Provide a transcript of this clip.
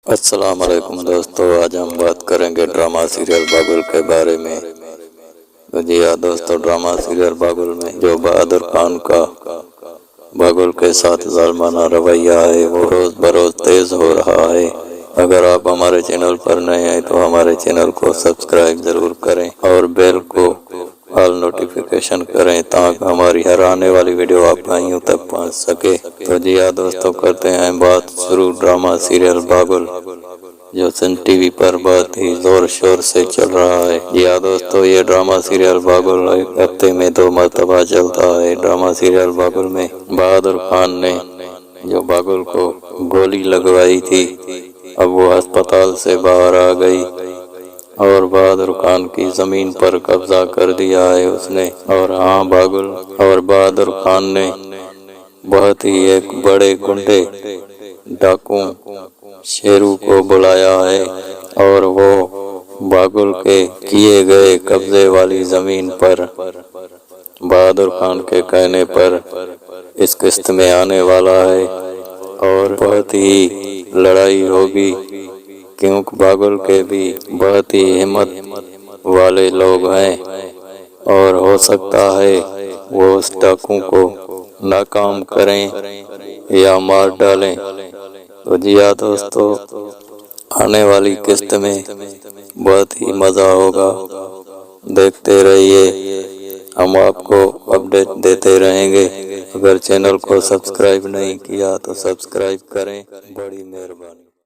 السلام علیکم دوستو، آج ہم بات کریں گے ڈرامہ سیریل باغل کے بارے میں۔ جی ہاں دوستو، ڈرامہ سیریل باغل میں جو بہادر خان کا باغل کے ساتھ ظالمانہ رویہ ہے وہ روز بروز تیز ہو رہا ہے۔ اگر آپ ہمارے چینل پر نئے ہیں تو ہمارے چینل کو سبسکرائب ضرور کریں اور بیل کو آل نوٹیفیکیشن کریں تاکہ ہماری ہر آنے والی ویڈیو آپ بھائیوں تک پہنچ سکے۔ تو جی ہاں دوستو، کرتے ہیں بات شروع ڈرامہ سیریل باغل جو سن ٹی وی پر بہت ہی زور شور سے چل رہا ہے۔ جی ہاں دوستو، یہ ڈرامہ سیریل باغل ایک ہفتے میں 2 مرتبہ چلتا ہے۔ ڈرامہ سیریل باغل میں بہادر خان نے جو باغل کو گولی لگوائی تھی اب وہ ہسپتال سے باہر آ گئی اور بہادر خان کی زمین پر قبضہ کر دیا ہے اس نے۔ اور ہاں، باغل اور بہادر خان نے بہت ہی ایک بڑے گنڈے ڈاکو شیرو کو بلایا ہے اور وہ باغل کے کیے گئے قبضے والی زمین پر بہادر خان کے کہنے پر اس قسط میں آنے والا ہے اور بہت ہی لڑائی ہوگی، کیونکہ باغل کے بھی بہت ہی ہمت والے لوگ ہیں اور ہو سکتا ہے وہ اس ڈاکو کو ناکام کریں یا مار ڈالیں۔ تو جی ہاں دوستو، آنے والی قسط میں بہت ہی مزہ ہوگا، دیکھتے رہیے، ہم آپ کو اپڈیٹ دیتے رہیں گے۔ اگر چینل کو سبسکرائب نہیں کیا تو سبسکرائب کریں، بڑی مہربانی۔